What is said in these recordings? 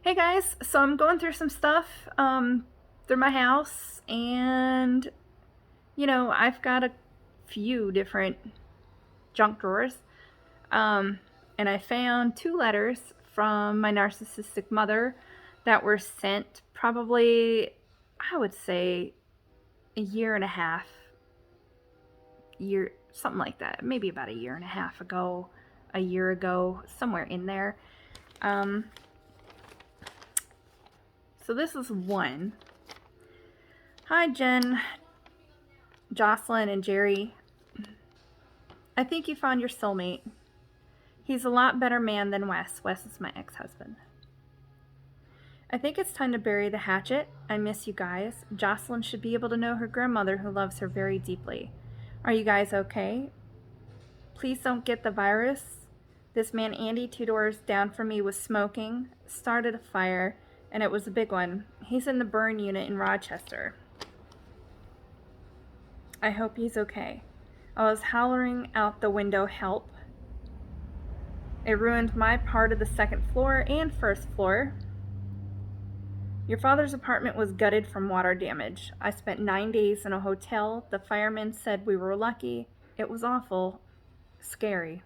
Hey guys, so I'm going through some stuff through my house, and I've got a few different junk drawers, um, and I found two letters from my narcissistic mother that were sent probably, I would say, a year and a half, something like that, maybe about a year and a half ago, a year ago, somewhere in there. Um, so this is one. Hi, Jen, Jocelyn, and Jerry. I think you found your soulmate. He's a lot better man than Wes. Wes is my ex-husband. I think it's time to bury the hatchet. I miss you guys. Jocelyn should be able to know her grandmother who loves her very deeply. Are you guys okay? Please don't get the virus. This man Andy 2 doors down from me was smoking, started a fire, and it was a big one. He's in the burn unit in Rochester. I hope he's okay. I was hollering out the window, help. It ruined my part of the second floor and first floor. Your father's apartment was gutted from water damage. I spent 9 days in a hotel. The firemen said we were lucky. It was awful. Scary.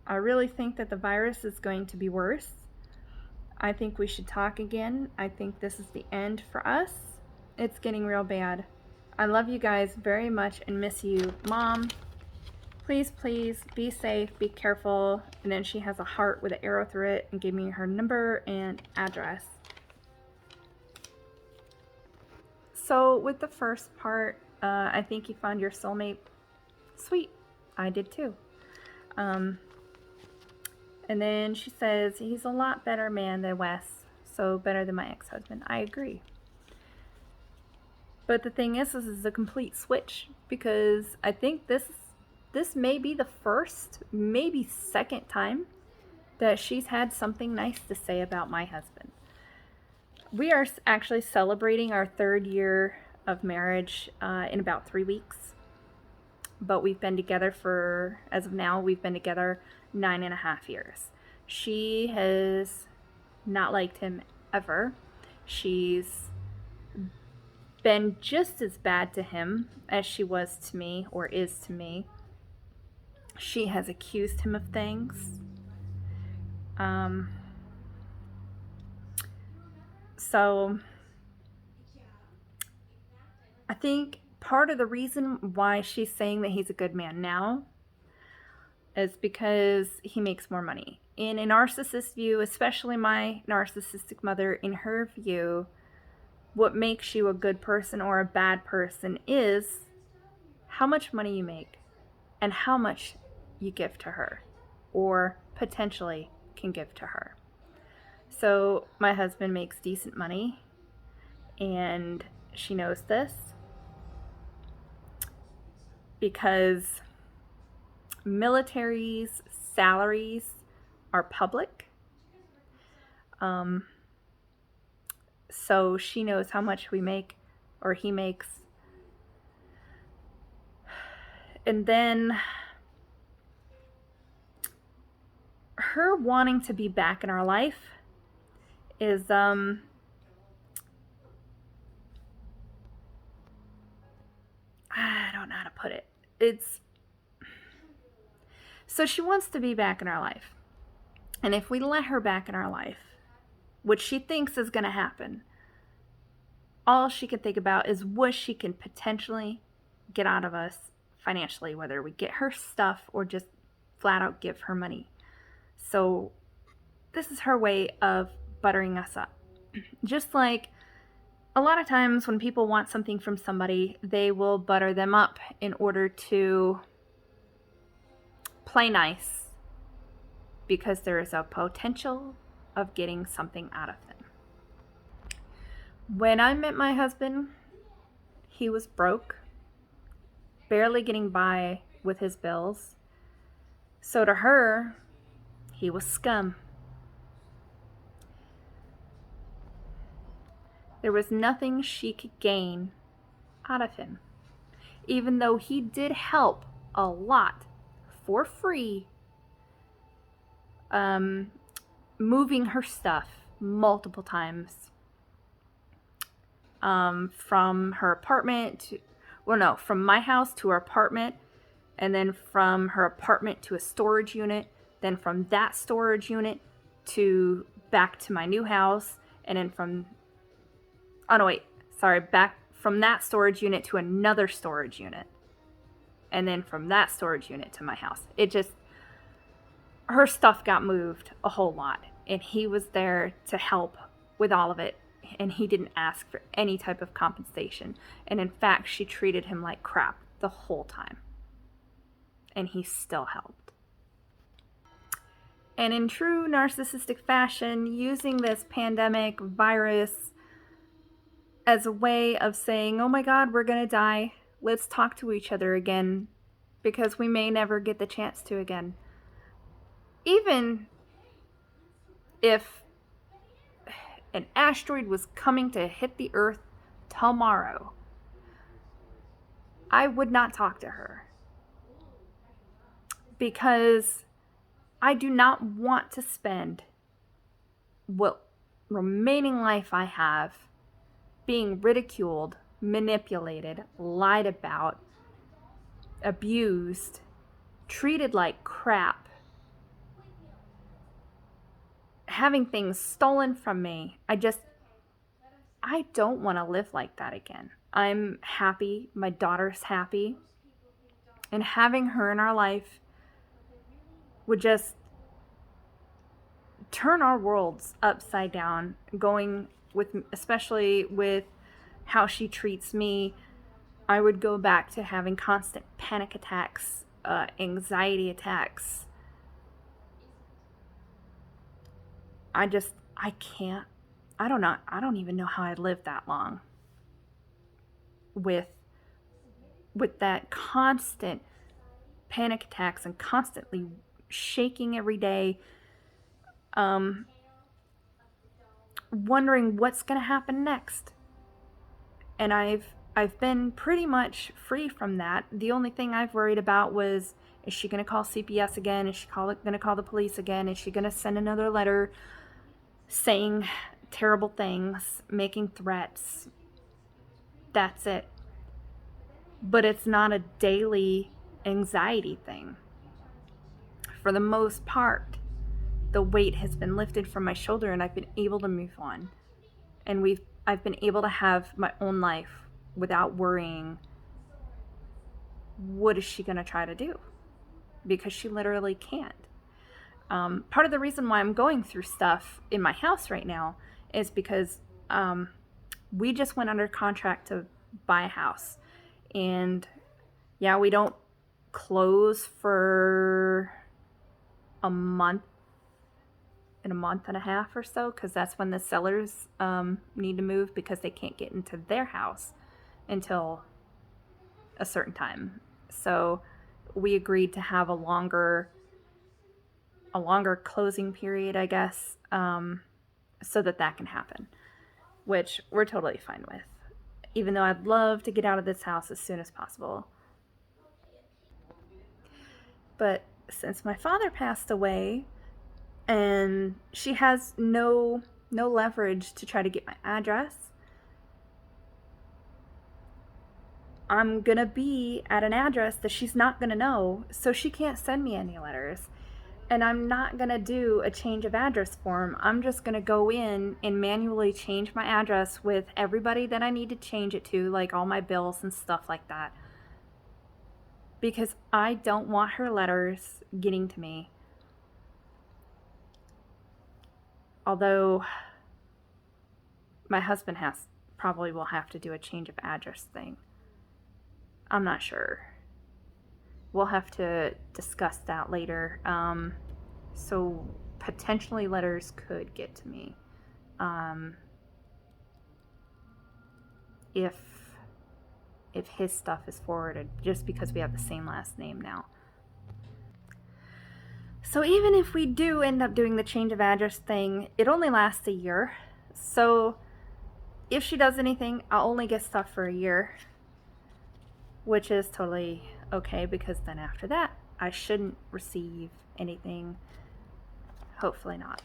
I really think that the virus is going to be worse. I think we should talk again. I think this is the end for us. It's getting real bad. I love you guys very much and miss you. Mom, please, please be safe, be careful. And then she has a heart with an arrow through it and gave me her number and address. So with the first part, I think you found your soulmate. Sweet. I did too. And then she says, he's a lot better man than Wes. So better than my ex-husband. I agree. But the thing is, this is a complete switch, because I think this may be the first, maybe second time that she's had something nice to say about my husband. We are actually celebrating our 3rd year of marriage in about 3 weeks. But we've been together for, as of now, we've been together 9.5 years. She has not liked him ever. She's been just as bad to him as she was to me, or is to me. She has accused him of things. So I think part of the reason why she's saying that he's a good man now is because he makes more money. In a narcissist view, especially my narcissistic mother, in her view, what makes you a good person or a bad person is how much money you make and how much you give to her, or potentially can give to her. So my husband makes decent money, and she knows this because military's salaries are public. So she knows how much we make, or he makes. And then her wanting to be back in our life is I don't know how to put it. It's so she wants to be back in our life. And if we let her back in our life, which she thinks is going to happen, all she can think about is what she can potentially get out of us financially, whether we get her stuff or just flat out give her money. So this is her way of buttering us up. Just like a lot of times when people want something from somebody, they will butter them up in order to play nice, because there is a potential of getting something out of them. When I met my husband, he was broke, barely getting by with his bills. So to her, he was scum. There was nothing she could gain out of him, even though he did help a lot for free moving her stuff multiple times, from her apartment to, well, no, from my house to her apartment, and then from her apartment to a storage unit, then from that storage unit to back to my new house, and then from, oh no, wait, sorry, back from that storage unit to another storage unit, and then from that storage unit to my house. It just, her stuff got moved a whole lot, and he was there to help with all of it, and he didn't ask for any type of compensation. And in fact, she treated him like crap the whole time, and he still helped. And in true narcissistic fashion, using this pandemic virus as a way of saying, oh my God, we're gonna die, let's talk to each other again, because we may never get the chance to again. Even if an asteroid was coming to hit the Earth tomorrow, I would not talk to her, because I do not want to spend what remaining life I have being ridiculed, manipulated, lied about, abused, treated like crap, having things stolen from me. I don't want to live like that again. I'm happy. My daughter's happy. And having her in our life would just turn our worlds upside down, going with, especially with how she treats me. I would go back to having constant panic attacks, anxiety attacks. I can't. I don't even know how I lived that long with that constant panic attacks and constantly shaking every day, wondering what's going to happen next. And I've been pretty much free from that. The only thing I've worried about was, is she going to call CPS again? Is she going to call the police again? Is she going to send another letter saying terrible things, making threats? That's it. But it's not a daily anxiety thing. For the most part, the weight has been lifted from my shoulder, and I've been able to move on. And I've been able to have my own life without worrying, what is she going to try to do? Because she literally can't. Part of the reason why I'm going through stuff in my house right now is because we just went under contract to buy a house. And yeah, we don't close for a month and a half or so, because that's when the sellers need to move, because they can't get into their house until a certain time. So we agreed to have a longer closing period, I guess, so that can happen, which we're totally fine with, even though I'd love to get out of this house as soon as possible. But since my father passed away, and she has no leverage to try to get my address, I'm gonna be at an address that she's not gonna know, so she can't send me any letters. And I'm not gonna do a change of address form. I'm just gonna go in and manually change my address with everybody that I need to change it to, like all my bills and stuff like that. Because I don't want her letters getting to me. Although my husband probably will have to do a change of address thing. I'm not sure. We'll have to discuss that later. So potentially letters could get to me. If his stuff is forwarded, just because we have the same last name now. So even if we do end up doing the change of address thing, it only lasts a year. So if she does anything, I'll only get stuff for a year, which is totally okay, because then after that, I shouldn't receive anything. Hopefully not.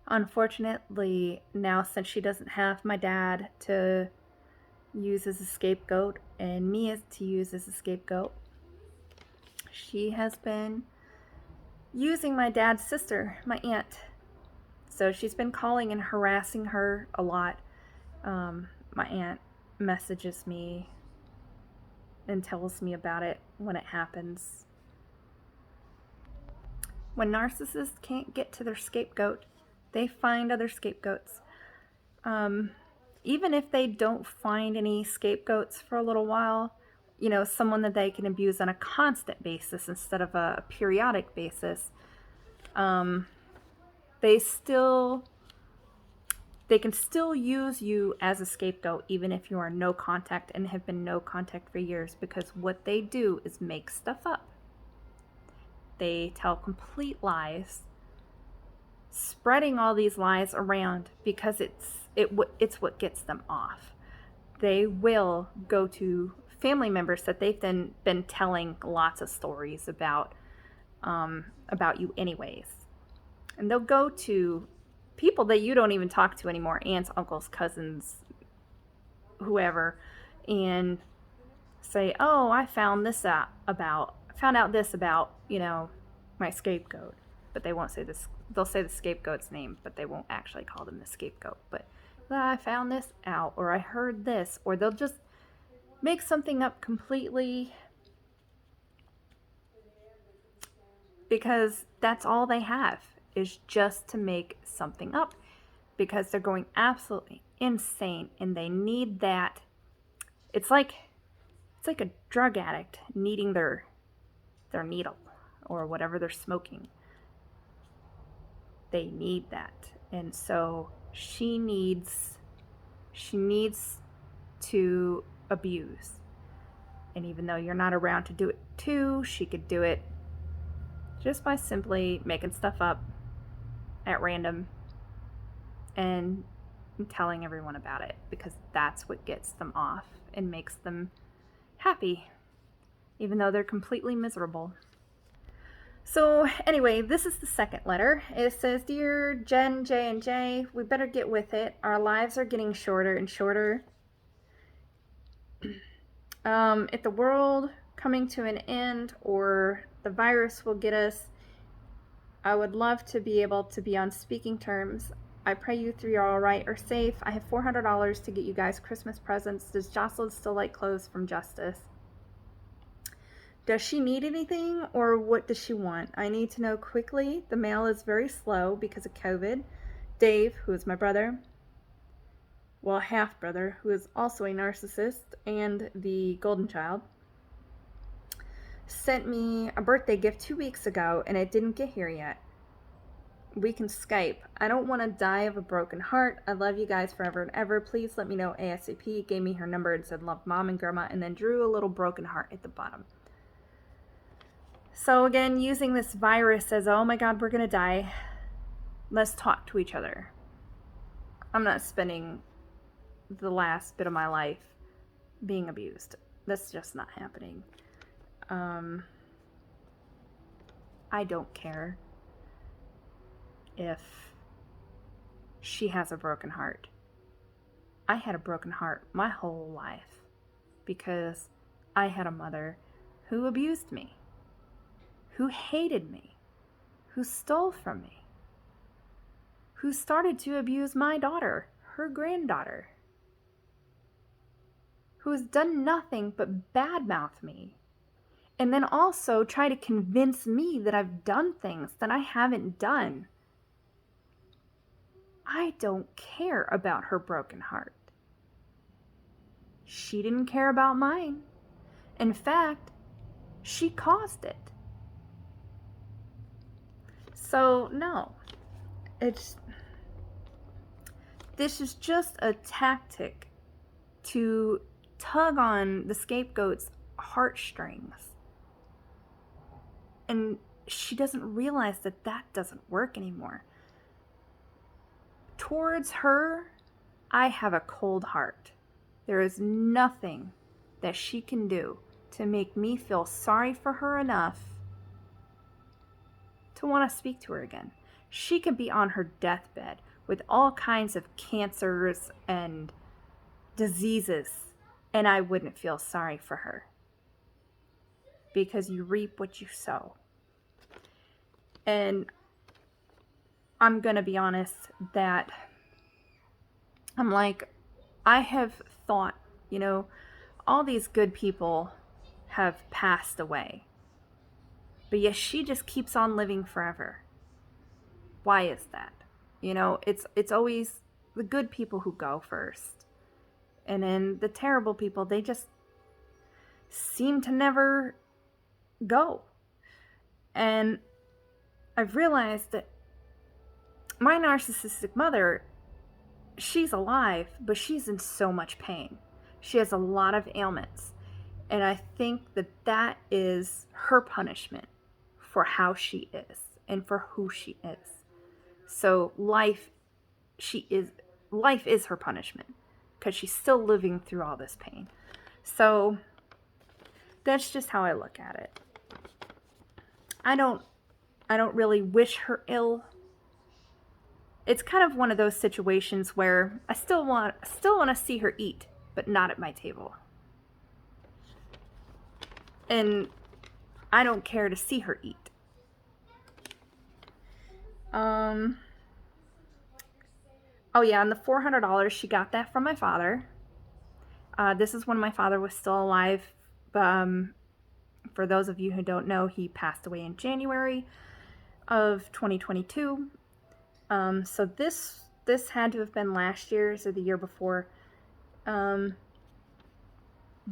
Unfortunately, now since she doesn't have my dad to use as a scapegoat and me as to use as a scapegoat, she has been using my dad's sister, my aunt. So she's been calling and harassing her a lot. My aunt messages me and tells me about it when it happens. When narcissists can't get to their scapegoat, they find other scapegoats. Even if they don't find any scapegoats for a little while, you know, someone that they can abuse on a constant basis instead of a periodic basis, they can still use you as a scapegoat even if you are no contact and have been no contact for years, because what they do is make stuff up. They tell complete lies, spreading all these lies around because it's what gets them off. They will go to family members that they've then been telling lots of stories about you anyways. And they'll go to people that you don't even talk to anymore, aunts, uncles, cousins, whoever, and say, "Oh, I found this out about, you know, my scapegoat." But they won't say this. They'll say the scapegoat's name, but they won't actually call them the scapegoat. But I found this out, or I heard this, or they'll just make something up completely because that's all they have, is just to make something up, because they're going absolutely insane and they need that. It's like a drug addict needing their needle or whatever they're smoking. They need that. And so she needs to abuse. And even though you're not around to do it too, she could do it just by simply making stuff up at random and telling everyone about it, because that's what gets them off and makes them happy, even though they're completely miserable. So anyway, this is the second letter. It says, "Dear Jen, J, and J, we better get with it. Our lives are getting shorter and shorter. If the world coming to an end or the virus will get us, I would love to be able to be on speaking terms. I pray you three are all right or safe. I have $400 to get you guys Christmas presents. Does Jocelyn still like clothes from Justice? Does she need anything, or what does she want? I need to know quickly. The mail is very slow because of COVID. Dave, who is my brother, well, half-brother, who is also a narcissist and the golden child, sent me a birthday gift 2 weeks ago, and it didn't get here yet. We can Skype. I don't want to die of a broken heart. I love you guys forever and ever. Please let me know ASAP." Gave me her number and said, "Love, Mom and Grandma," and then drew a little broken heart at the bottom. So again, using this virus as, "Oh my God, we're going to die. Let's talk to each other." I'm not spending the last bit of my life being abused. That's just not happening. I don't care if she has a broken heart. I had a broken heart my whole life because I had a mother who abused me, who hated me, who stole from me, who started to abuse my daughter, her granddaughter, who has done nothing but badmouth me, and then also try to convince me that I've done things that I haven't done. I don't care about her broken heart. She didn't care about mine. In fact, she caused it. So, no. This is just a tactic to tug on the scapegoat's heartstrings. And she doesn't realize that that doesn't work anymore. Towards her, I have a cold heart. There is nothing that she can do to make me feel sorry for her enough to want to speak to her again. She could be on her deathbed with all kinds of cancers and diseases, and I wouldn't feel sorry for her. Because you reap what you sow. And I'm going to be honest that I'm like, I have thought, all these good people have passed away. But yet she just keeps on living forever. Why is that? It's always the good people who go first. And then the terrible people, they just seem to never go. And I've realized that my narcissistic mother, she's alive, but she's in so much pain. She has a lot of ailments. And I think that is her punishment for how she is and for who she is. So life is her punishment because she's still living through all this pain. So that's just how I look at it. I don't really wish her ill. It's kind of one of those situations where I still want to see her eat, but not at my table. And I don't care to see her eat. Oh yeah, and the $400, she got that from my father. This is when my father was still alive. For those of you who don't know, he passed away in January of 2022. So this had to have been last year's or the year before. But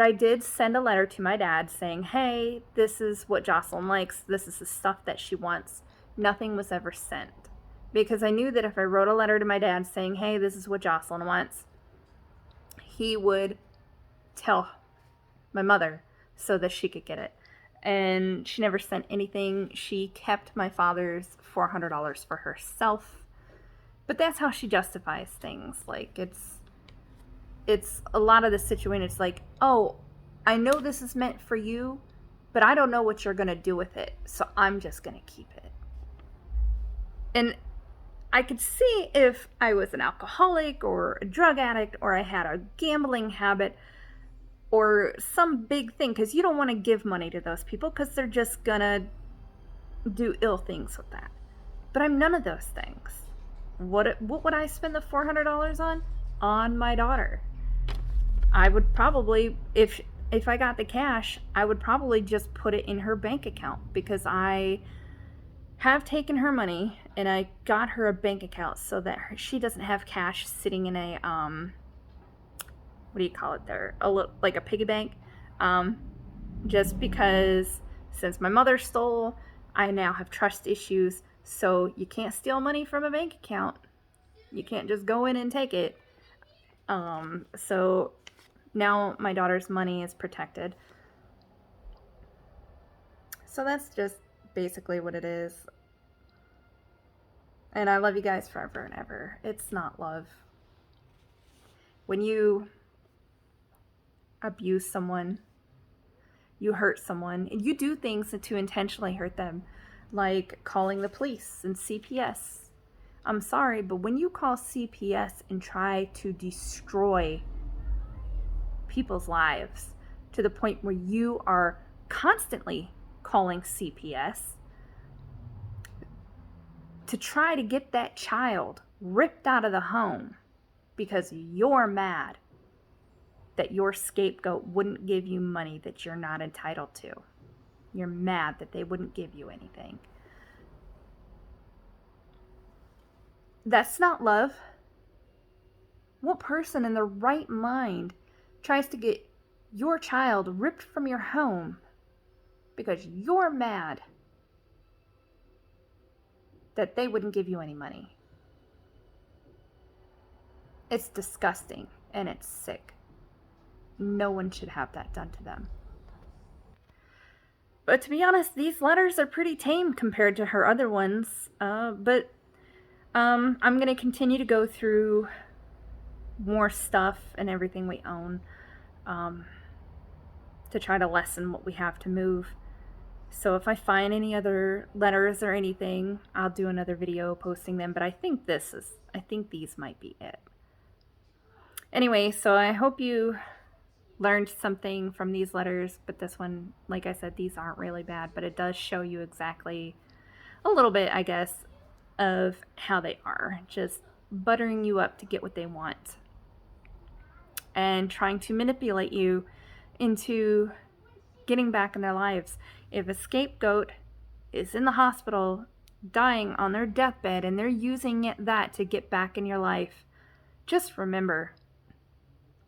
I did send a letter to my dad saying, hey, this is what Jocelyn likes. This is the stuff that she wants. Nothing was ever sent. Because I knew that if I wrote a letter to my dad saying, hey, this is what Jocelyn wants, he would tell my mother so that she could get it. And she never sent anything. She kept my father's $400 for herself. But that's how she justifies things. Like, it's a lot of the situation. It's like, oh, I know this is meant for you, but I don't know what you're going to do with it. So I'm just going to keep it. And I could see if I was an alcoholic or a drug addict or I had a gambling habit or some big thing, because you don't want to give money to those people because they're just going to do ill things with that. But I'm none of those things. What would I spend the $400 on? On my daughter. I would probably, if I got the cash, I would probably just put it in her bank account, because I have taken her money and I got her a bank account so that she doesn't have cash sitting in a what do you call it there? Like a piggy bank. Just because since my mother stole, I now have trust issues. So you can't steal money from a bank account. You can't just go in and take it. So now my daughter's money is protected. So that's just basically what it is. And I love you guys forever and ever. It's not love. When you abuse someone, you hurt someone, and you do things to intentionally hurt them, like calling the police and CPS. I'm sorry, but when you call CPS and try to destroy people's lives to the point where you are constantly calling CPS to try to get that child ripped out of the home because you're mad that your scapegoat wouldn't give you money that you're not entitled to. You're mad that they wouldn't give you anything. That's not love. What person in their right mind tries to get your child ripped from your home because you're mad that they wouldn't give you any money? It's disgusting and it's sick. No one should have that done to them. But to be honest, these letters are pretty tame compared to her other ones. But I'm going to continue to go through more stuff and everything we own to try to lessen what we have to move. So if I find any other letters or anything, I'll do another video posting them, but I think these might be it. Anyway, so I hope you learned something from these letters, but this one, like I said, these aren't really bad, but it does show you exactly a little bit, I guess, of how they are, just buttering you up to get what they want and trying to manipulate you into getting back in their lives. If a scapegoat is in the hospital dying on their deathbed and they're using that to get back in your life, just remember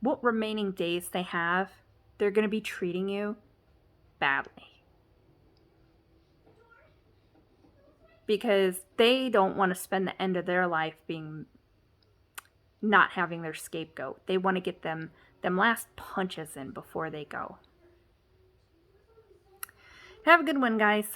what remaining days they have, they're going to be treating you badly. Because they don't want to spend the end of their life being not having their scapegoat. They want to get them last punches in before they go. Have a good one, guys.